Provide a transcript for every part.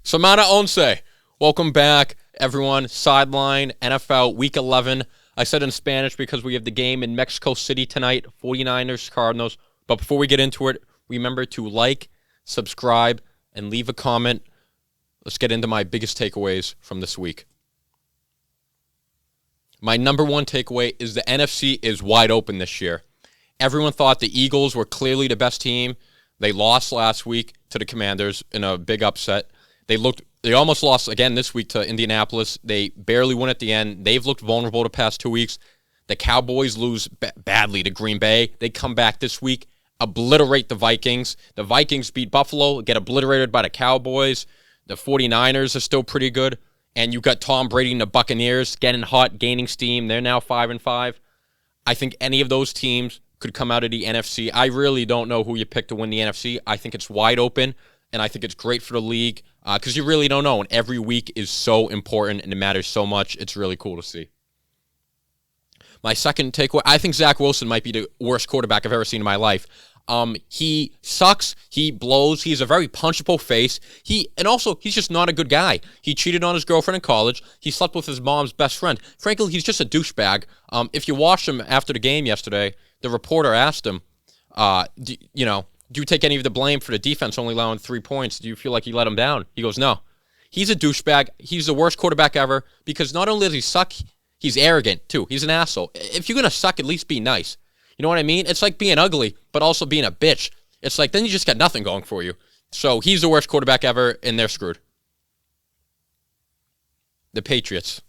Samana Onse, welcome back, everyone. Sideline NFL Week 11. I said in Spanish because we have the game in Mexico City tonight, 49ers, Cardinals. But before we get into it, remember to like, subscribe, and leave a comment. Let's get into my biggest takeaways from this week. My number one takeaway is the NFC is wide open this year. Everyone thought the Eagles were clearly the best team. They lost last week to the Commanders in a big upset. They almost lost again this week to Indianapolis. They barely won at the end. They've looked vulnerable the past 2 weeks. The Cowboys lose badly to Green Bay. They come back this week, obliterate the Vikings. The Vikings beat Buffalo, get obliterated by the Cowboys. The 49ers are still pretty good. And you got Tom Brady and the Buccaneers getting hot, gaining steam. They're now 5-5. I think any of those teams could come out of the NFC. I really don't know who you pick to win the NFC. I think it's wide open, and I think it's great for the league because you really don't know. And every week is so important, and it matters so much. It's really cool to see. My second takeaway, I think Zach Wilson might be the worst quarterback I've ever seen in my life. He sucks. He blows. He's a very punchable face. He's just not a good guy. He cheated on his girlfriend in college. He slept with his mom's best friend. Frankly, he's just a douchebag. If you watched him after the game yesterday, the reporter asked him, do you take any of the blame for the defense only allowing 3 points? Do you feel like he let him down? He goes, no. He's a douchebag. He's the worst quarterback ever because not only does he suck, he's arrogant too. He's an asshole. If you're going to suck, at least be nice. You know what I mean? It's like being ugly, but also being a bitch. It's like, then you just got nothing going for you. So he's the worst quarterback ever, and they're screwed. The Patriots.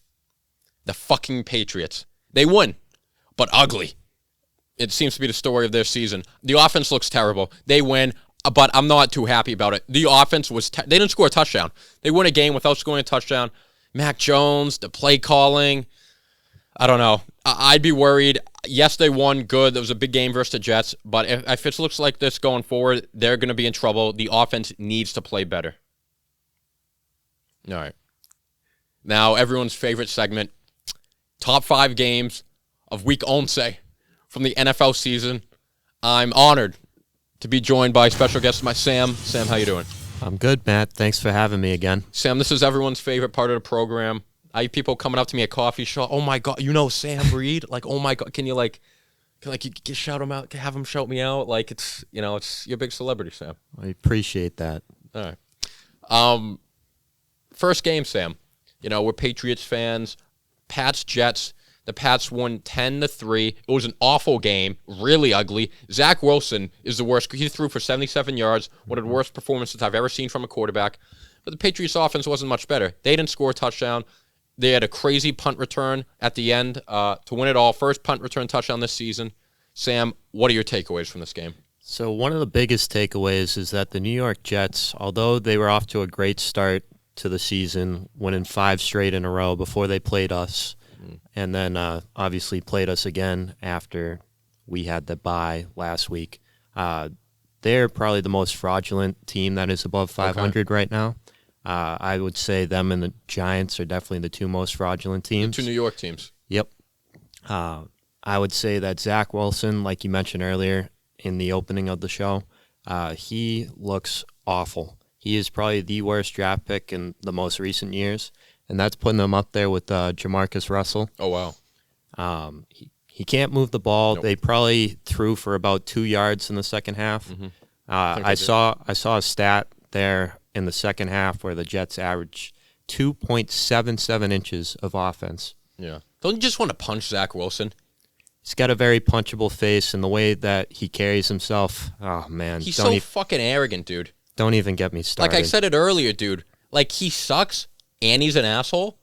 The fucking Patriots. They won, but ugly. It seems to be the story of their season. The offense looks terrible. They win, but I'm not too happy about it. The offense was... they didn't score a touchdown. They won a game without scoring a touchdown. Mac Jones, the play calling... I don't know. I'd be worried. Yes, they won. Good. There was a big game versus the Jets. But if it looks like this going forward, they're going to be in trouble. The offense needs to play better. All right. Now, everyone's favorite segment. Top 5 games of Week 11 from the NFL season. I'm honored to be joined by special guest Sam. Sam, how you doing? I'm good, Matt. Thanks for having me again. Sam, this is everyone's favorite part of the program. I have people coming up to me at coffee shop. Oh my God, you know Sam Reed? Like, oh my God, can you you shout him out? Have him shout me out? Like it's you're a big celebrity, Sam. I appreciate that. All right. First game, Sam. We're Patriots fans. Pats Jets. The Pats won 10-3. It was an awful game, really ugly. Zach Wilson is the worst. He threw for 77 yards. One of the worst performances I've ever seen from a quarterback. But the Patriots offense wasn't much better. They didn't score a touchdown. They had a crazy punt return at the end to win it all. First punt return touchdown this season. Sam, what are your takeaways from this game? So one of the biggest takeaways is that the New York Jets, although they were off to a great start to the season, winning 5 straight in a row before they played us, and then obviously played us again after we had the bye last week, they're probably the most fraudulent team that is above 500 right now. I would say them and the Giants are definitely the 2 most fraudulent teams. The 2 New York teams. Yep. I would say that Zach Wilson, like you mentioned earlier in the opening of the show, he looks awful. He is probably the worst draft pick in the most recent years, and that's putting him up there with Jamarcus Russell. Oh, wow. He can't move the ball. Nope. They probably threw for about 2 yards in the second half. Mm-hmm. I saw a stat there in the second half where the Jets averaged 2.77 inches of offense. Yeah. Don't you just want to punch Zach Wilson? He's got a very punchable face, and the way that he carries himself, oh, man. He's so fucking arrogant, dude. Don't even get me started. Like I said it earlier, dude. Like, he sucks, and he's an asshole.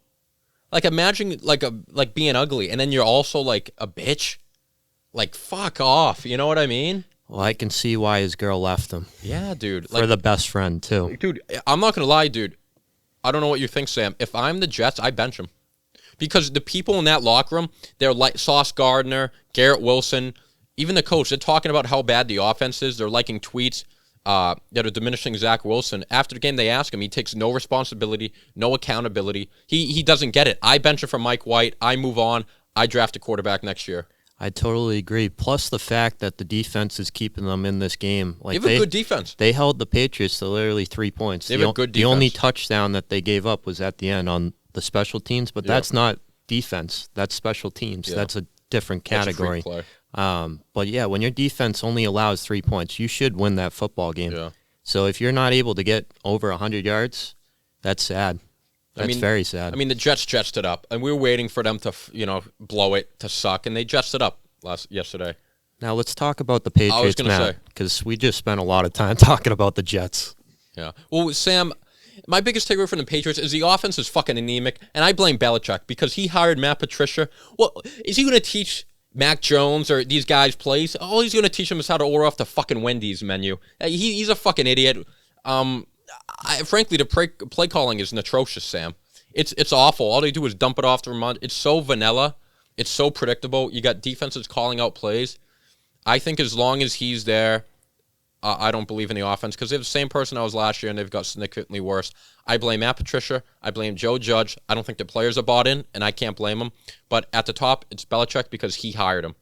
Like, imagine, like being ugly, and then you're also, like, a bitch. Like, fuck off. You know what I mean? Well, I can see why his girl left him. Yeah, dude. For the best friend, too. Dude, I'm not going to lie, dude. I don't know what you think, Sam. If I'm the Jets, I bench him. Because the people in that locker room, they're like Sauce Gardner, Garrett Wilson, even the coach, they're talking about how bad the offense is. They're liking tweets that are diminishing Zach Wilson. After the game, they ask him. He takes no responsibility, no accountability. He doesn't get it. I bench him for Mike White. I move on. I draft a quarterback next year. I totally agree. Plus the fact that the defense is keeping them in this game. Like they have a good defense. They held the Patriots to literally 3 points. They have a good defense. The only touchdown that they gave up was at the end on the special teams, but that's not defense. That's special teams. Yeah. That's a different category. But yeah, when your defense only allows 3 points, you should win that football game. Yeah. So if you're not able to get over 100 yards, that's sad. That's very sad. I mean, the Jets jetsed it up, and we were waiting for them to, blow it, to suck, and they jetsed it up yesterday. Now let's talk about the Patriots, because we just spent a lot of time talking about the Jets. Yeah. Well, Sam, my biggest takeaway from the Patriots is the offense is fucking anemic, and I blame Belichick because he hired Matt Patricia. Well, is he going to teach Mac Jones or these guys plays? All he's going to teach them is how to order off the fucking Wendy's menu. He's a fucking idiot. Frankly, the play calling is atrocious, Sam. It's awful. All they do is dump it off to Ramon. It's so vanilla. It's so predictable. You got defenses calling out plays. I think as long as he's there, I don't believe in the offense because they're the same person I was last year, and they've got significantly worse. I blame Matt Patricia. I blame Joe Judge. I don't think the players are bought in, and I can't blame them. But at the top, it's Belichick because he hired him.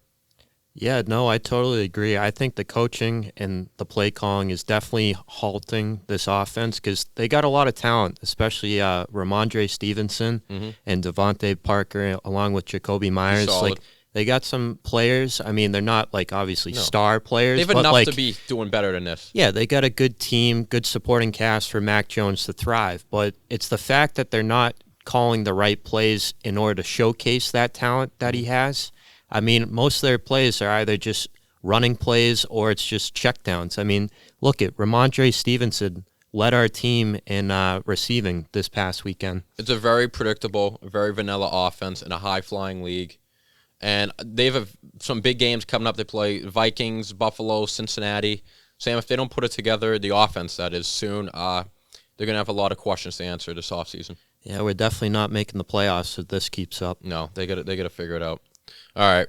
Yeah, no, I totally agree. I think the coaching and the play calling is definitely halting this offense because they got a lot of talent, especially Ramondre Stevenson and Devontae Parker, along with Jacoby Myers. Like they got some players. I mean, they're not obviously star players. They have enough to be doing better than this. Yeah, they got a good team, good supporting cast for Mac Jones to thrive. But it's the fact that they're not calling the right plays in order to showcase that talent that he has. I mean, most of their plays are either just running plays or it's just checkdowns. I mean, look at Ramondre Stevenson led our team in receiving this past weekend. It's a very predictable, very vanilla offense in a high-flying league. And they have some big games coming up. They play Vikings, Buffalo, Cincinnati. Sam, if they don't put it together, the offense, that is, soon, they're going to have a lot of questions to answer this offseason. Yeah, we're definitely not making the playoffs if this keeps up. No, they got to figure it out. All right.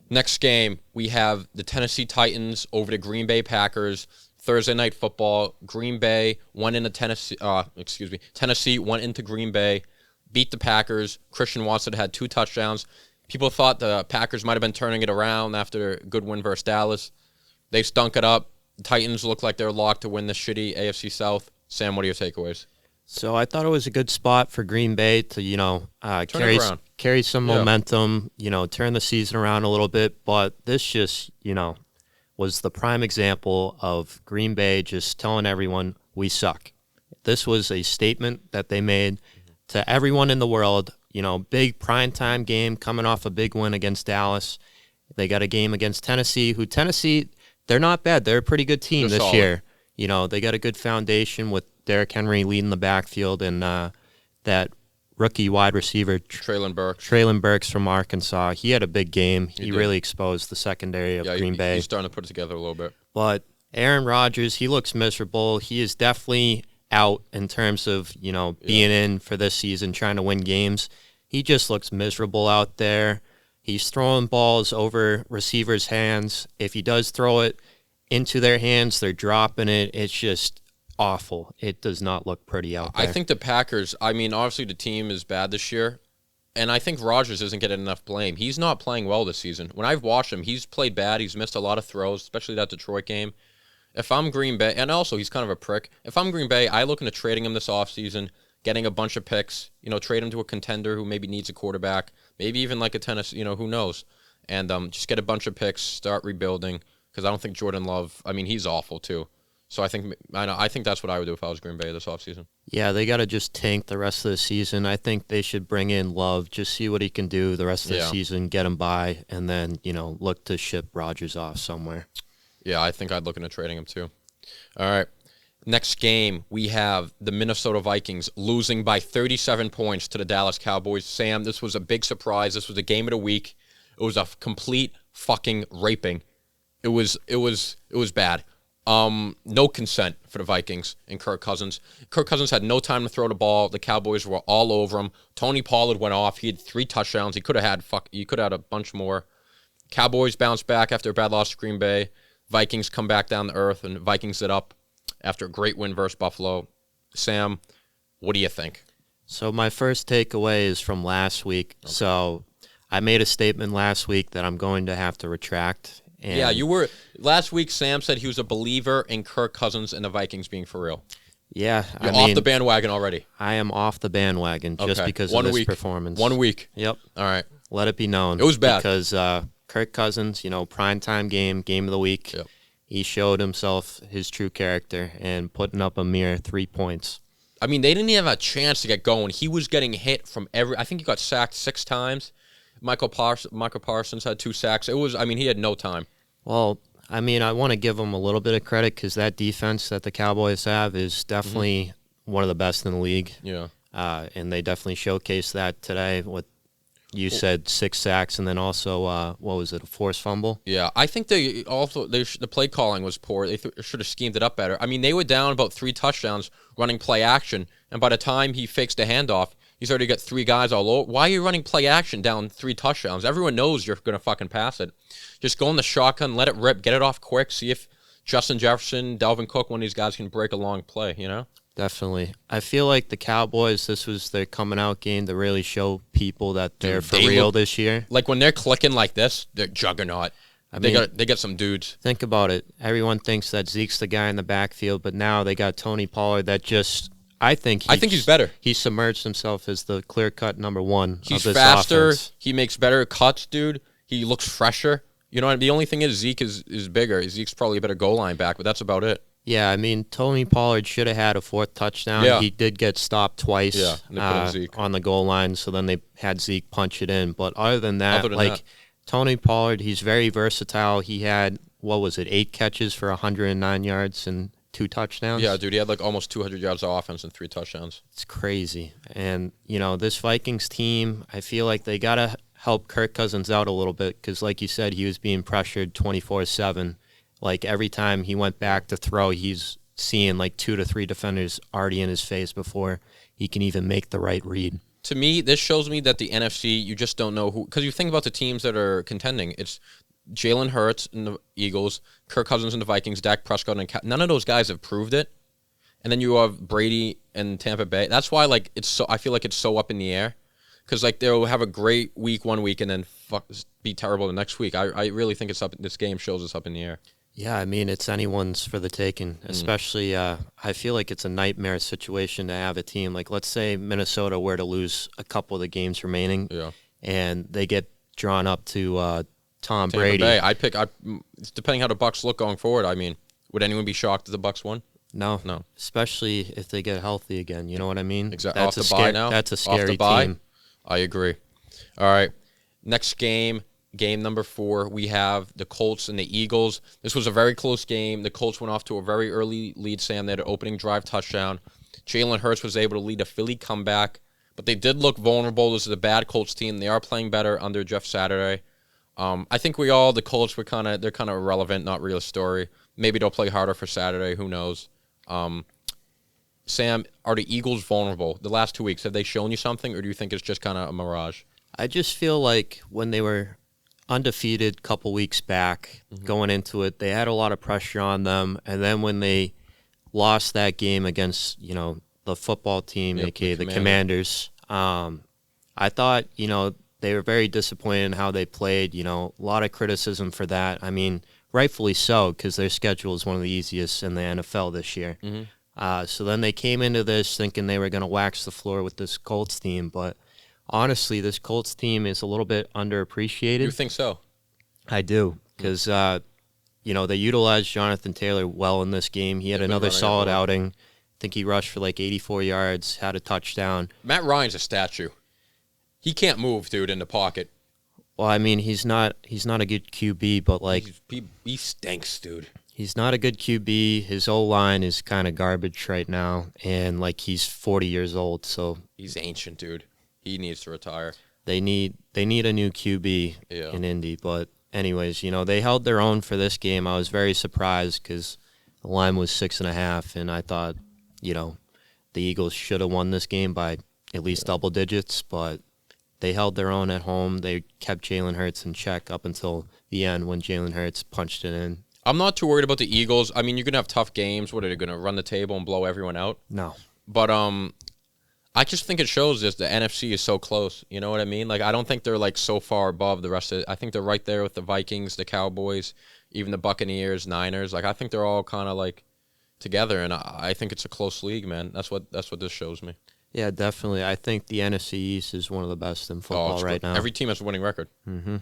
Next game, we have the Tennessee Titans over the Green Bay Packers. Thursday Night Football. Green Bay went into Tennessee. Tennessee went into Green Bay, beat the Packers. Christian Watson had 2 touchdowns. People thought the Packers might have been turning it around after a good win versus Dallas. They stunk it up. The Titans look like they're locked to win the shitty AFC South. Sam, what are your takeaways? So I thought it was a good spot for Green Bay to, carry some momentum, turn the season around a little bit. But this just, was the prime example of Green Bay just telling everyone we suck. This was a statement that they made to everyone in the world. Big primetime game coming off a big win against Dallas. They got a game against Tennessee, they're not bad. They're a pretty good team this year. They got a good foundation with Derrick Henry leading the backfield and that rookie wide receiver, Traylon Burks from Arkansas. He had a big game. He really exposed the secondary of Green Bay. He's starting to put it together a little bit. But Aaron Rodgers, he looks miserable. He is definitely out in terms of, being in for this season, trying to win games. He just looks miserable out there. He's throwing balls over receivers' hands. If he does throw it into their hands, they're dropping it. It's just awful. It does not look pretty out there. I think the Packers, obviously the team is bad this year, and I think Rodgers isn't getting enough blame. He's not playing well this season. When I've watched him, he's played bad. He's missed a lot of throws, especially that Detroit game. If I'm Green Bay, and also he's kind of a prick, if I'm Green Bay, I look into trading him this offseason, getting a bunch of picks, trade him to a contender who maybe needs a quarterback, maybe even like a tennis, who knows, and just get a bunch of picks, start rebuilding, because I don't think Jordan Love, he's awful too. So I think that's what I would do if I was Green Bay this offseason. Yeah, they got to just tank the rest of the season. I think they should bring in Love, just see what he can do the rest of the season, get him by, and then, look to ship Rodgers off somewhere. Yeah, I think I'd look into trading him too. All right. Next game, we have the Minnesota Vikings losing by 37 points to the Dallas Cowboys. Sam, this was a big surprise. This was a game of the week. It was a complete fucking raping. It was bad. No consent for the Vikings and Kirk Cousins. Kirk Cousins had no time to throw the ball. The Cowboys were all over him. Tony Pollard went off. He had 3 touchdowns. He could have had a bunch more. Cowboys bounced back after a bad loss to Green Bay. Vikings come back down to earth and Vikings it up after a great win versus Buffalo. Sam, what do you think? So my first takeaway is from last week. Okay. So I made a statement last week that I'm going to have to retract. And Yeah, you were last week. Sam said he was a believer in Kirk Cousins and the Vikings being for real. Yeah, You're off the bandwagon already. I am off the bandwagon just because of this performance. 1 week. Yep. All right. Let it be known. It was bad because Kirk Cousins, primetime game of the week. Yep. He showed himself his true character and putting up a mere 3 points. I mean, they didn't even have a chance to get going. He was getting hit from every. I think he got sacked 6 times. Michael Parsons had 2 sacks. He had no time. Well, I want to give him a little bit of credit because that defense that the Cowboys have is definitely one of the best in the league. Yeah. And they definitely showcased that today with, you said 6 sacks and then also, a forced fumble? Yeah, I think the play calling was poor. They should have schemed it up better. I mean, they were down about 3 touchdowns running play action, and by the time he fakes the handoff, he's already got 3 guys all over. Why are you running play action down 3 touchdowns? Everyone knows you're going to fucking pass it. Just go in the shotgun, let it rip, get it off quick, see if Justin Jefferson, Dalvin Cook, one of these guys can break a long play, Definitely. I feel like the Cowboys, this was their coming out game to really show people that they're for real this year. Like when they're clicking like this, they're juggernaut. They got some dudes. Think about it. Everyone thinks that Zeke's the guy in the backfield, but now they got Tony Pollard that just I think he's better. He submerged himself as the clear-cut number 1 He's of this faster. offense. He makes better cuts, dude. He looks fresher. The only thing is Zeke is bigger. Zeke's probably a better goal line back, but that's about it. Yeah, Tony Pollard should have had a 4th touchdown. Yeah. He did get stopped twice on the goal line, so then they had Zeke punch it in. But other than that, Tony Pollard, he's very versatile. He had, 8 catches for 109 yards and 2 touchdowns? Yeah, dude, he had almost 200 yards of offense and 3 touchdowns. It's crazy. And, this Vikings team, I feel like they got to help Kirk Cousins out a little bit because, like you said, he was being pressured 24/7. Like, every time he went back to throw, he's seeing 2 to 3 defenders already in his face before he can even make the right read. To me, this shows me that the NFC, you just don't know who. Because you think about the teams that are contending. It's Jalen Hurts and the Eagles, Kirk Cousins and the Vikings, Dak Prescott, and none of those guys have proved it. And then you have Brady and Tampa Bay. That's why I feel like it's so up in the air. Because they'll have a great week one week and then be terrible the next week. I really think it's up. This game shows it's up in the air. Yeah, it's anyone's for the taking, especially I feel like it's a nightmare situation to have a team. Like, let's say Minnesota were to lose a couple of the games remaining, and they get drawn up to Tampa Brady. Bay. Depending how the Bucs look going forward, would anyone be shocked if the Bucs won? No. Especially if they get healthy again, you know what I mean? Exactly. Off the bye now? That's a scary Off the bye? team. I agree. All right, next game number 4, we have the Colts and the Eagles. This was a very close game. The Colts went off to a very early lead, Sam. They had an opening drive touchdown. Jalen Hurts was able to lead a Philly comeback, but they did look vulnerable. This is a bad Colts team. They are playing better under Jeff Saturday. I think the Colts they're kind of irrelevant, not real story. Maybe they'll play harder for Saturday. Who knows? Sam, are the Eagles vulnerable? The last 2 weeks, have they shown you something, or do you think it's just kind of a mirage? I just feel like when they were undefeated a couple weeks back, going into it, they had a lot of pressure on them, and then when they lost that game against the football team, aka the Commanders, I thought they were very disappointed in how they played. A lot of criticism for that. Rightfully so, because their schedule is one of the easiest in the NFL this year. So then they came into this thinking they were going to wax the floor with this Colts team, but honestly, this Colts team is a little bit underappreciated. You think so? I do, because they utilized Jonathan Taylor well in this game. He had another solid outing. I think he rushed for 84 yards, had a touchdown. Matt Ryan's a statue. He can't move, dude, in the pocket. Well, he's not a good QB, but he stinks, dude. He's not a good QB. His O-line is kind of garbage right now, and he's 40 years old, so he's ancient, dude. He needs to retire. They need a new QB in Indy, but anyways, they held their own for this game. I was very surprised because the line was 6.5, and I thought, the Eagles should have won this game by at least double digits, but they held their own at home. They kept Jalen Hurts in check up until the end when Jalen Hurts punched it in. I'm not too worried about the Eagles. You're going to have tough games. What, are they going to run the table and blow everyone out? No. But I just think it shows that the NFC is so close. You know what I mean? Like, I don't think they're like so far above the rest of it. I think they're right there with the Vikings, the Cowboys, even the Buccaneers, Niners. Like, I think they're all kind of like together, and I think it's a close league, man. That's what this shows me. Yeah, definitely. I think the NFC East is one of the best in football right now. Every team has a winning record. Mm-hmm.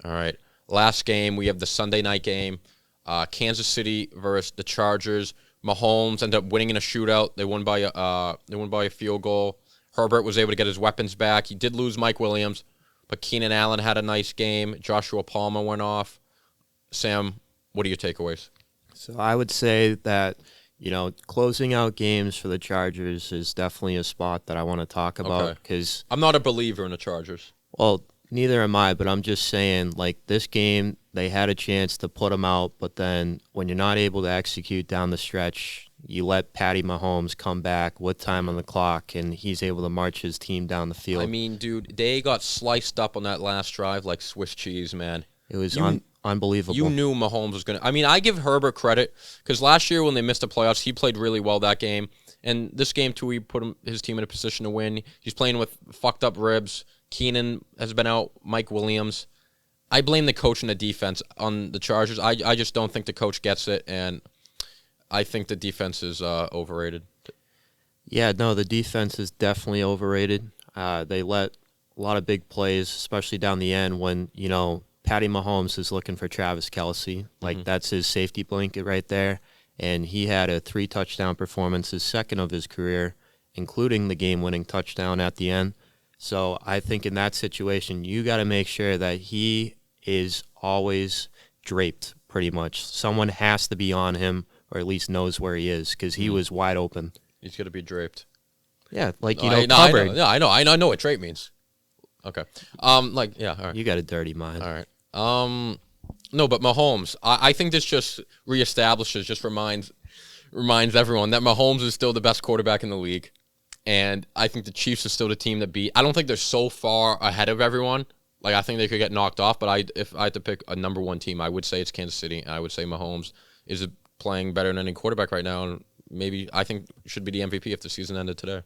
All right. Last game, we have the Sunday night game. Kansas City versus the Chargers. Mahomes ended up winning in a shootout. They won by a field goal. Herbert was able to get his weapons back. He did lose Mike Williams, but Keenan Allen had a nice game. Joshua Palmer went off. Sam, what are your takeaways? So I would say that, closing out games for the Chargers is definitely a spot that I want to talk about because I'm not a believer in the Chargers. Well, neither am I, but I'm just saying, like, this game, they had a chance to put them out, but then when you're not able to execute down the stretch, you let Patty Mahomes come back with time on the clock, and he's able to march his team down the field. I mean, dude, they got sliced up on that last drive like Swiss cheese, man. It was unbelievable. You knew Mahomes was going to – I mean, I give Herbert credit because last year when they missed the playoffs, he played really well that game. And this game, too, he put his team in a position to win. He's playing with fucked up ribs. Keenan has been out. Mike Williams. I blame the coach and the defense on the Chargers. I just don't think the coach gets it, and I think the defense is overrated. Yeah, no, the defense is definitely overrated. They let a lot of big plays, especially down the end when, Patty Mahomes is looking for Travis Kelce. Like, that's his safety blanket right there. And he had a 3-touchdown performance, his second of his career, including the game-winning touchdown at the end. So I think in that situation, you got to make sure that he is always draped, pretty much. Someone has to be on him, or at least knows where he is, because he was wide open. He's going to be draped. Yeah, like, covered. I know what drape means. Okay. All right. You got a dirty mind. All right. No, but Mahomes, I think this just reestablishes, just reminds everyone that Mahomes is still the best quarterback in the league. And I think the Chiefs are still the team to beat. I don't think they're so far ahead of everyone. Like, I think they could get knocked off, but if I had to pick a number one team, I would say it's Kansas City, and I would say Mahomes is playing better than any quarterback right now, and maybe I think should be the MVP if the season ended today.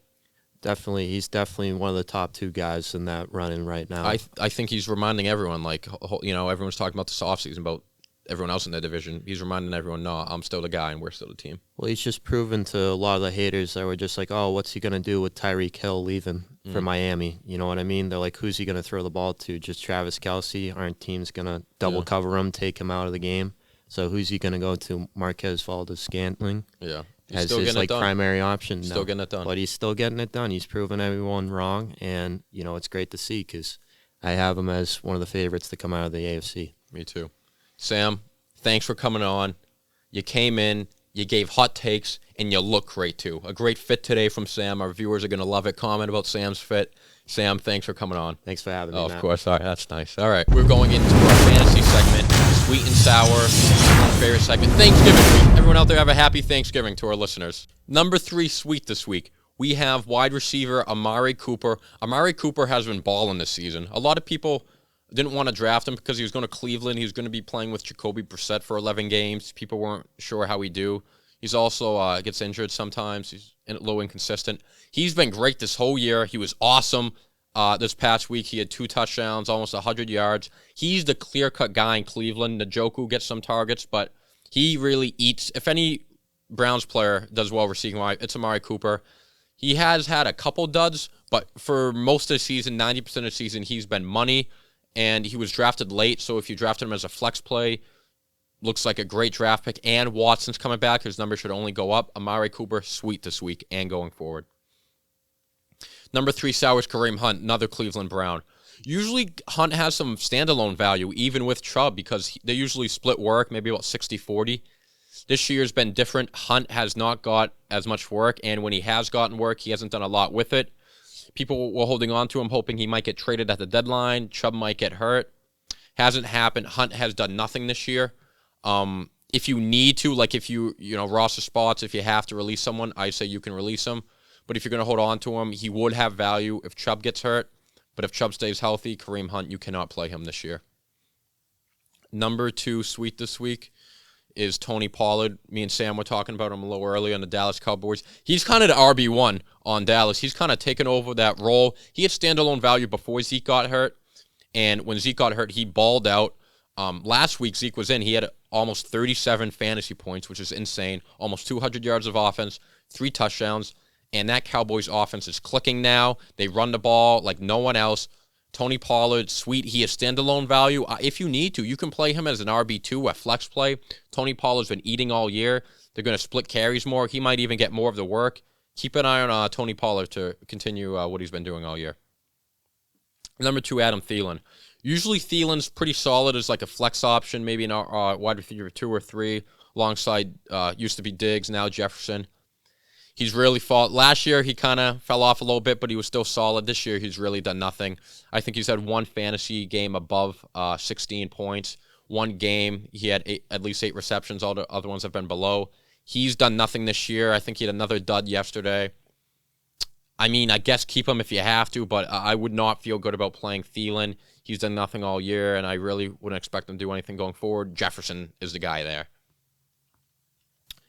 Definitely. He's definitely one of the top two guys in that running right now. I think he's reminding everyone, like, everyone's talking about this offseason about everyone else in the division. He's reminding everyone, no, I'm still the guy and we're still the team. Well, he's just proven to a lot of the haters that were just like, oh, what's he going to do with Tyreek Hill leaving for Miami? You know what I mean? They're like, who's he going to throw the ball to? Just Travis Kelce? Aren't teams going to double cover him, take him out of the game? So who's he going to go to? Marquez Valdes-Scantling? Yeah. As his primary option. Still getting it done. But he's still getting it done. He's proven everyone wrong, and it's great to see because I have him as one of the favorites to come out of the AFC. Me too. Sam, thanks for coming on. You came in, you gave hot takes, and you look great too. A great fit today from Sam. Our viewers are going to love it. Comment about Sam's fit. Sam, thanks for coming on. Thanks for having me, Matt. Of course. All right, that's nice. All right, we're going into our fantasy segment, sweet and sour, our favorite segment, Thanksgiving week. Everyone out there have a happy Thanksgiving to our listeners. Number 3 sweet this week, we have wide receiver Amari Cooper. Amari Cooper has been balling this season. A lot of people didn't want to draft him because he was going to Cleveland. He was going to be playing with Jacoby Brissett for 11 games. People weren't sure how he'd do. He's also gets injured sometimes. He's a little inconsistent. He's been great this whole year. He was awesome this past week. He had 2 touchdowns, almost 100 yards. He's the clear-cut guy in Cleveland. Njoku gets some targets, but he really eats. If any Browns player does well receiving, it's Amari Cooper. He has had a couple duds, but for most of the season, 90% of the season, he's been money, and he was drafted late, so if you drafted him as a flex play, looks like a great draft pick, and Watson's coming back. His number should only go up. Amari Cooper, sweet this week and going forward. Number 3 sour is Kareem Hunt, another Cleveland Brown. Usually Hunt has some standalone value, even with Chubb, because they usually split work, maybe about 60-40. This year's been different. Hunt has not got as much work, and when he has gotten work, he hasn't done a lot with it. People were holding on to him, hoping he might get traded at the deadline. Chubb might get hurt. Hasn't happened. Hunt has done nothing this year. If you need to, like if you roster spots, if you have to release someone, I say you can release him. But if you're going to hold on to him, he would have value if Chubb gets hurt. But if Chubb stays healthy, Kareem Hunt, you cannot play him this year. Number 2 sweet this week is Tony Pollard. Me and Sam were talking about him a little earlier on the Dallas Cowboys. He's kind of the RB1 on Dallas. He's kind of taken over that role. He had standalone value before Zeke got hurt, and when Zeke got hurt, he balled out. Last week, Zeke was in. He had almost 37 fantasy points, which is insane. Almost 200 yards of offense, 3 touchdowns, and that Cowboys offense is clicking now. They run the ball like no one else. Tony Pollard, sweet. He has standalone value. If you need to, you can play him as an RB2, a flex play. Tony Pollard's been eating all year. They're going to split carries more. He might even get more of the work. Keep an eye on Tony Pollard to continue what he's been doing all year. Number 2, Adam Thielen. Usually Thielen's pretty solid as like a flex option, maybe an wide receiver 2 or 3, alongside used to be Diggs, now Jefferson. He's really fought. Last year, he kind of fell off a little bit, but he was still solid. This year, he's really done nothing. I think he's had one fantasy game above 16 points. One game, he had at least 8 receptions. All the other ones have been below. He's done nothing this year. I think he had another dud yesterday. I mean, I guess keep him if you have to, but I would not feel good about playing Thielen. He's done nothing all year, and I really wouldn't expect him to do anything going forward. Jefferson is the guy there.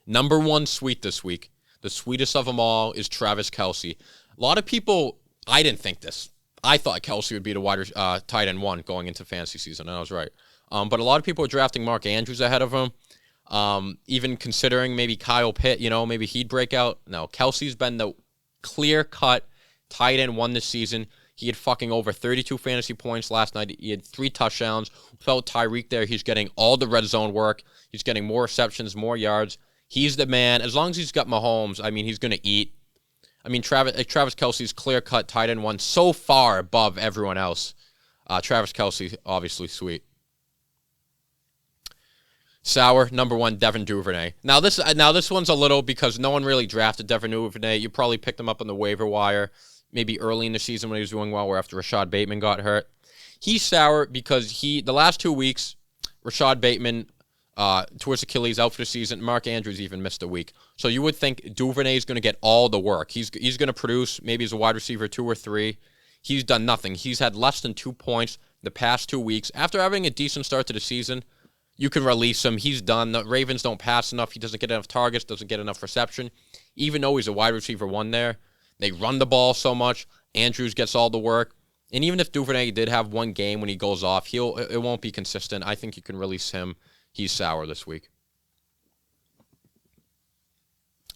Number 1 sweet this week. The sweetest of them all is Travis Kelce. A lot of people, I didn't think this. I thought Kelce would be the tight end 1 going into fantasy season, and I was right. But a lot of people are drafting Mark Andrews ahead of him, even considering maybe Kyle Pitt, maybe he'd break out. No, Kelce's been the clear-cut tight end 1 this season. He had fucking over 32 fantasy points last night. He had 3 touchdowns. Without Tyreek there, he's getting all the red zone work. He's getting more receptions, more yards. He's the man. As long as he's got Mahomes, I mean, he's going to eat. I mean, Travis Kelce's clear-cut tight end 1 so far above everyone else. Travis Kelce, obviously sweet. Sour, number 1, Devin Duvernay. Now this one's a little because no one really drafted Devin Duvernay. You probably picked him up on the waiver wire, maybe early in the season when he was doing well, or after Rashad Bateman got hurt. He's sour because the last 2 weeks, Rashad Bateman towards Achilles out for the season. Mark Andrews even missed a week. So you would think Duvernay is going to get all the work. He's going to produce maybe as a wide receiver 2 or 3. He's done nothing. He's had less than 2 points the past 2 weeks. After having a decent start to the season, you can release him. He's done. The Ravens don't pass enough. He doesn't get enough targets, doesn't get enough reception. Even though he's a wide receiver 1 there, they run the ball so much. Andrews gets all the work. And even if Duvernay did have one game when he goes off, it won't be consistent. I think you can release him. He's sour this week.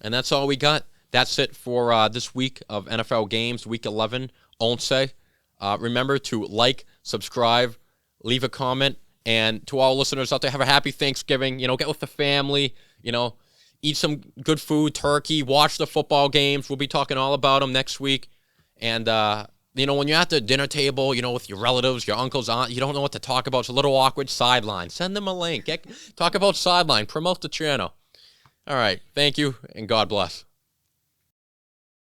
And that's all we got. That's it for this week of NFL games, Week 11, 11. Remember to like, subscribe, leave a comment, and to all listeners out there, have a happy Thanksgiving. Get with the family, eat some good food, turkey, watch the football games. We'll be talking all about them next week. And, when you're at the dinner table, with your relatives, your uncles, aunt, you don't know what to talk about. It's a little awkward. Sideline. Send them a link. Talk about Sideline. Promote the channel. All right. Thank you, and God bless.